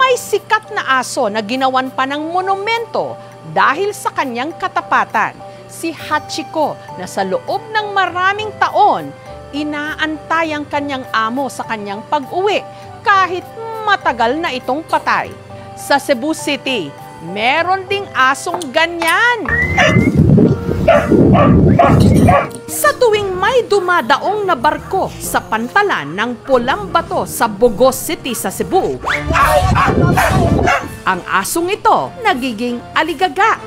May sikat na aso na ginawan pa ng monumento dahil sa kanyang katapatan. Si Hachiko na sa loob ng maraming taon, inaantay ang kanyang amo sa kanyang pag-uwi kahit matagal na itong patay. Sa Cebu City, meron ding asong ganyan. Sa tuwing may dumadaong na barko sa pantalan ng Pulang Bato sa Bogos City sa Cebu, ang asong ito nagiging aligaga.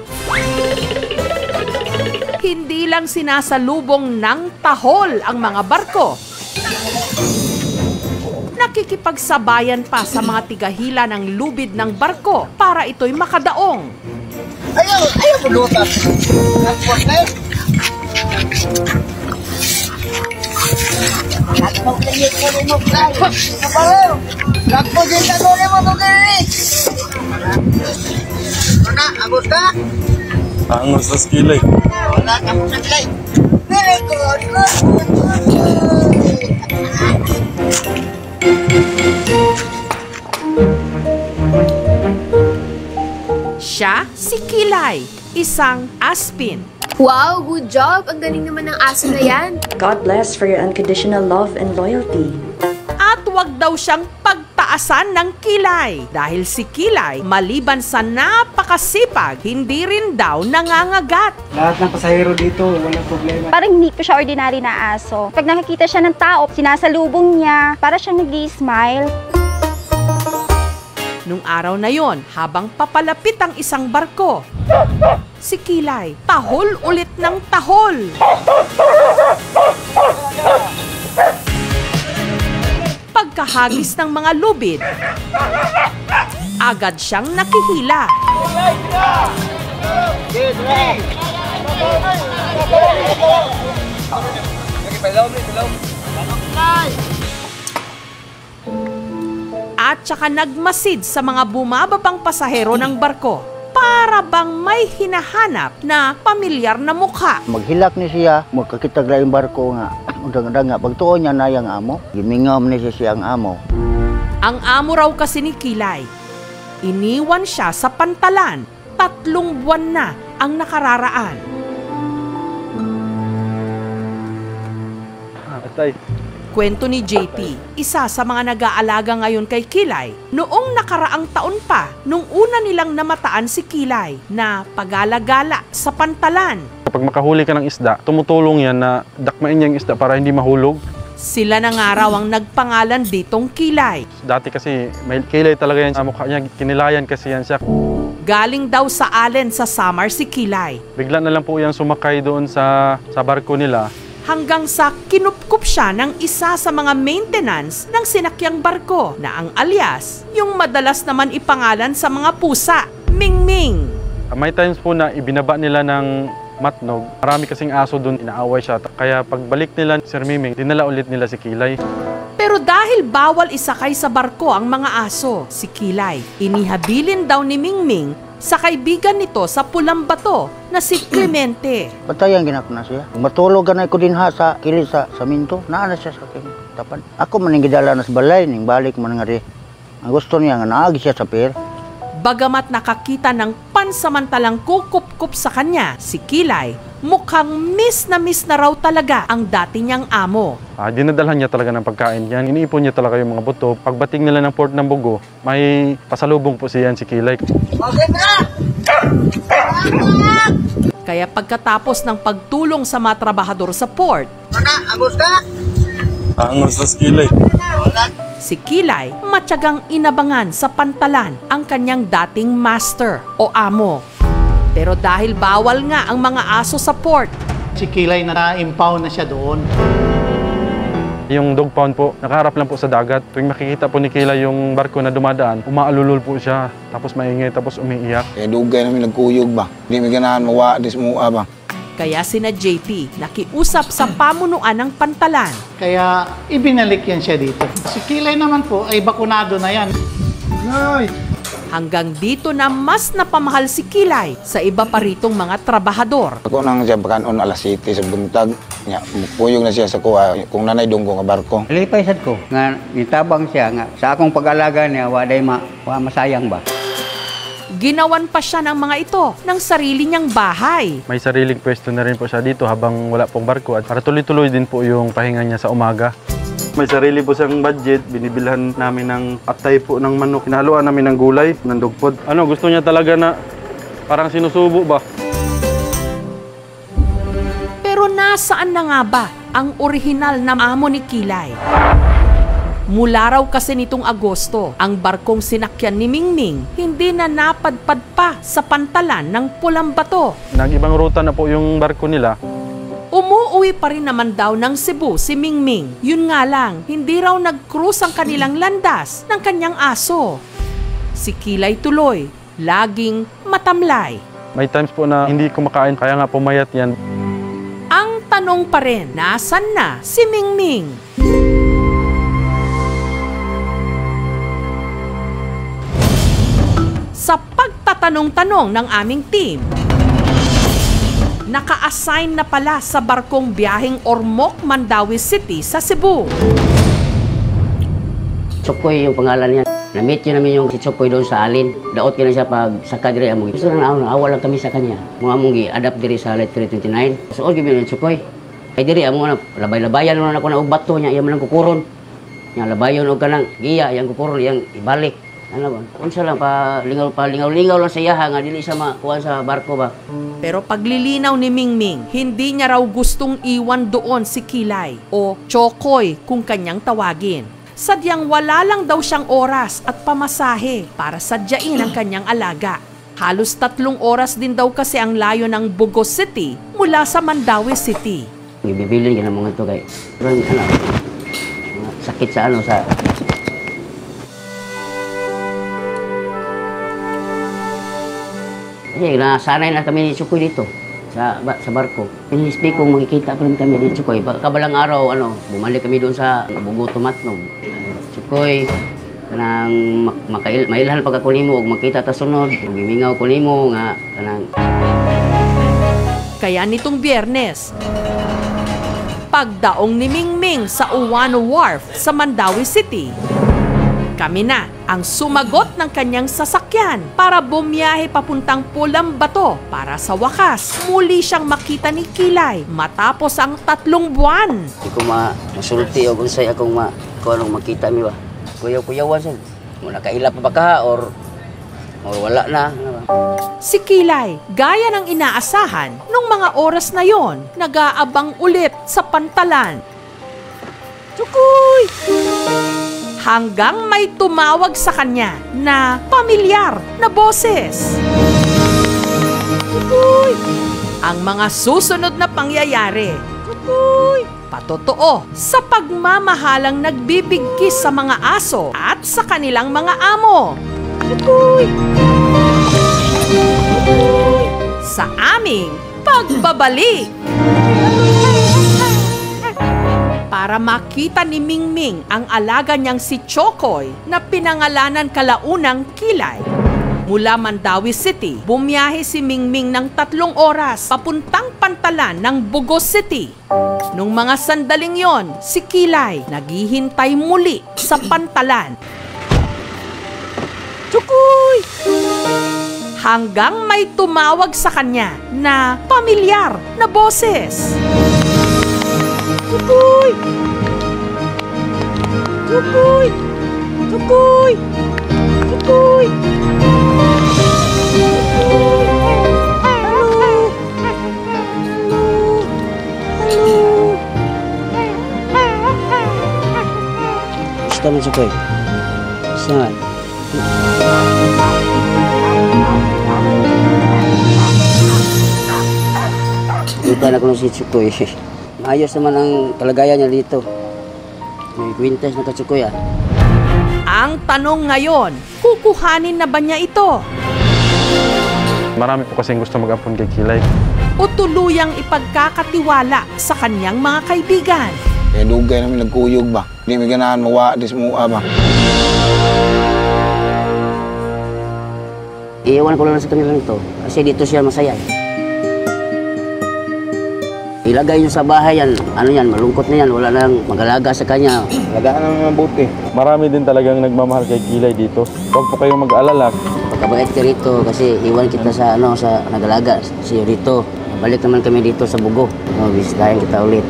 Hindi lang sinasalubong ng tahol ang mga barko, nakikipagsabayan pa sa mga tigahila ng lubid ng barko para ito'y makadaong. Ayaw bulutan. Angos sa skilay. Wala ka mo sa skilay. Very good. Siya si Kilay, isang aspin. Wow, good job! Ang galing naman ng aso na yan. God bless for your unconditional love and loyalty. At wag daw siyang pagtaasan ng Kilay dahil si Kilay, maliban sa napakasipag, hindi rin daw nangangagat. Lahat ng pasahero dito, walang problema. Parang hindi ko siya ordinary na aso. Pag nakikita siya ng tao, sinasalubong niya, para siyang nag-i-smile. Nung araw na yon, habang papalapit ang isang barko, si Kilay, tahol ulit ng tahol. Pagkahagis ng mga lubid, agad siyang nakihila. At saka nagmasid sa mga bumababang pasahero ng barko para bang may hinahanap na pamilyar na mukha. Maghilak ni siya, magkakitag na yung barko nga. Undang-undang nga, pagtuon niya na yung amo, gimingam ni siya ang amo. Ang amo raw kasi ni Kilay, iniwan siya sa pantalan, 3 buwan na ang nakararaan. Atay. Kwento ni JP, isa sa mga nag-aalaga ngayon kay Kilay, noong nakaraang taon pa, nung una nilang namataan si Kilay na pagala-gala sa pantalan. Kapag makahuli ka ng isda, tumutulong yan na dakmain niya yung isda para hindi mahulog. Sila na nga raw ang nagpangalan ditong Kilay. Dati kasi may kilay talaga yan sa mukha niya, kinilayan kasi yan siya. Galing daw sa Allen sa Samar si Kilay. Bigla na lang po yan sumakay doon sa barko nila. Hanggang sa kinupkup siya ng isa sa mga maintenance ng sinakyang barko na ang alias, yung madalas naman ipangalan sa mga pusa, Mingming. May times po na ibinaba nila ng matnog. Marami kasing aso doon, inaaway siya. Kaya pagbalik nila, Sir Miming, dinala ulit nila si Kilay. Pero dahil bawal isakay sa barko ang mga aso, si Kilay, inihabilin daw ni Mingming sa kaibigan nito sa Pulang Bato na si Clemente. Patayan ginako na siya. Matulog ka na ko din ha sa kilit sa minto. Naana siya sa aking tapan. Ako maningidala na sa balay, ning balik man nga rin. Ang gusto niya nga naagi siya sa pier. Bagamat nakakita ng pansamantalang kukup-kup sa kanya, si Kilay, mukhang miss na raw talaga ang dati niyang amo. Dinadalhan niya talaga ng pagkain yan. Iniipon niya talaga yung mga buto. Pagbating nila ng port ng Bugo, may pasalubong po siya si Kilay. Kaya pagkatapos ng pagtulong sa mga trabahador sa port, Angos sa Kilay. si Kilay matyagang inabangan sa pantalan ang kanyang dating master o amo. Pero dahil bawal nga ang mga aso sa port, Si Kilay na-impound na siya doon. Yung dog pound po, nakaharap lang po sa dagat. Tuwing makikita po ni Kilay yung barko na dumadaan, umaalulol po siya. Tapos maingay, tapos umiiyak. Kaya dugay namin nagkuyog ba? Hindi may ganahan mawa, dis mua ba? kaya sina JP nakiusap sa pamunuan ng pantalan. Kaya ibinalik yan siya dito. Si Kilay naman po ay bakunado na yan. Nay! Hanggang dito na mas napamahal si Kilay sa iba pa ritong mga trabahador. Ako nang siya bakanon alas 7 sa buntag. Nya, puyog na siya sa kuha. Kung nanay dunggo nga barko. Lipay sad ko nga nitabang siya nga sa akong pag-alaga niya waday masayang ba. Ginawan pa siya ng mga ito ng sarili niyang bahay. May sariling pwesto na rin po siya dito habang wala pong barko at para tuloy-tuloy din po yung pahinga niya sa umaga. May sarili po siyang budget, binibilhan namin ng atay po ng manok. Hinaluan namin ng gulay, ng dugpod. Ano, gusto niya talaga na parang sinusubo ba? Pero nasaan na nga ba ang orihinal na amo ni Kilay? Mula raw kasi nitong Agosto, ang barkong sinakyan ni Mingming hindi na napadpad pa sa pantalan ng Pulang Bato. Nag-ibang ruta na po yung barko nila. Umuuwi pa rin naman daw ng Cebu si Mingming. Yun nga lang, hindi raw nag-cruise ang kanilang landas ng kanyang aso. Si Kilay tuloy, laging matamlay. May times po na hindi kumakain kaya nga pumayat yan. Ang tanong pa rin, nasan na si Mingming? Sa pagtatanong-tanong ng aming team, naka-assign na pala sa barkong biyaheng Ormoc, Mandawi City sa Cebu. Tsukoy yung pangalan niya. Na-meet yun namin yung si Tsukoy doon sa Alin. Daot ka na siya pag saka diri among. Gusto na naawa lang kami sa kanya. Mga among gi-adapt diri sa Light 329. So, all gibi yung Tsukoy. Ay diri among labay-labayan naman ako na og bato niya. Iyan man ang kukuron. Yang labayon og kanang giya, yang kukuron, yang ibalik. Ano ba? Unsa lang pa lingaw-lingaw lang sa iyaha nga dili sa makuha sa barko ba. Pero paglilinaw ni Mingming, hindi niya raw gustong iwan doon si Kilay o Chokoy kung kanyang tawagin. Sadyang wala lang daw siyang oras at pamasahe para sadyain ang kanyang alaga. Halos 3 oras din daw kasi ang layo ng Bugos City mula sa Mandawi City. Ibibilin ka ng mga ito kay sakit sa sa kasi nasanay na kami ni Tsukoy dito sa barko. Pinispi kong makikita pa rin kami ni Tsukoy. Kabalang araw, bumalik kami doon sa Bugo Tumatnog. Tsukoy, kanang mailhan pag ako nimo, og makita ta sunod, og gimingaw ko nimo nga kanang. Kaya nitong Biyernes, pagdaong ni Mingming sa Uwano Wharf sa Mandawi City, kami na ang sumagot ng kanyang sasakyan para bumiyahe papuntang Pulang Bato para sa wakas muli siyang makita ni Kilay matapos ang 3 buwan. Hindi ko masulti o unsay akong kung anong makita mi ba. Kuyaw-kuyawan siya. Muna kaila pa ba ka or wala na. Si Kilay, gaya ng inaasahan, nung mga oras na yon, nag-aabang ulit sa pantalan. Tsukoy! Hanggang may tumawag sa kanya na pamilyar na boses. Tukoy! Ang mga susunod na pangyayari, tukoy, patotoo sa pagmamahalang nagbibigkis sa mga aso at sa kanilang mga amo. Tukoy! Tukoy! Sa aming pagbabalik! Para makita ni Mingming ang alaga niyang si Chokoy na pinangalanan kalaunang Kilay. Mula Mandawi City, bumiyahe si Mingming ng 3 oras papuntang pantalan ng Bugos City. Nung mga sandaling yon, si Kilay naghihintay muli sa pantalan. Chokoy! Hanggang may tumawag sa kanya na pamilyar na boses. Tukoy! Tukoy! Tukoy! Tukoy! Gusto mo Tsukoy? Gusto nga. Kita na ko na si Tsukoy. Maayos naman ang kalagayan niya dito. May kwintas na ka-Tsukoy ah. Ang tanong ngayon, kukuhanin na ba niya ito? Marami po kasing gusto mag-ampon kay Kilay. O tuluyang ipagkakatiwala sa kanyang mga kaibigan? Kaya dugay namin nagkuyog ba. Hindi may ganahan mawa di sumua ba. Iiwan ko lang sa kanila nito kasi dito siya masaya. Ilagay nyo sa bahay yan, malungkot na yan, wala nang mag-alaga sa kanya. Alagaan naman mabuti. Marami din talagang nagmamahal kay Kilay dito. Huwag po kayong mag-alala. Pagkabait ka rito kasi iwan kita sa nag-alaga siya rito. Balik naman kami dito sa Bugo. Bisitahin kita ulit.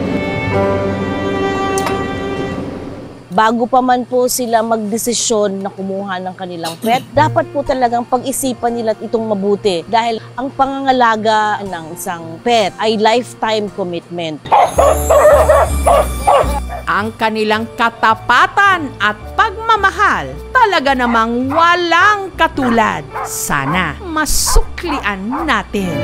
Bago pa man po sila magdesisyon na kumuha ng kanilang pet, dapat po talagang pag-isipan nila itong mabuti dahil ang pangangalaga ng isang pet ay lifetime commitment. Ang kanilang katapatan at pagmamahal talaga namang walang katulad. Sana masuklian natin.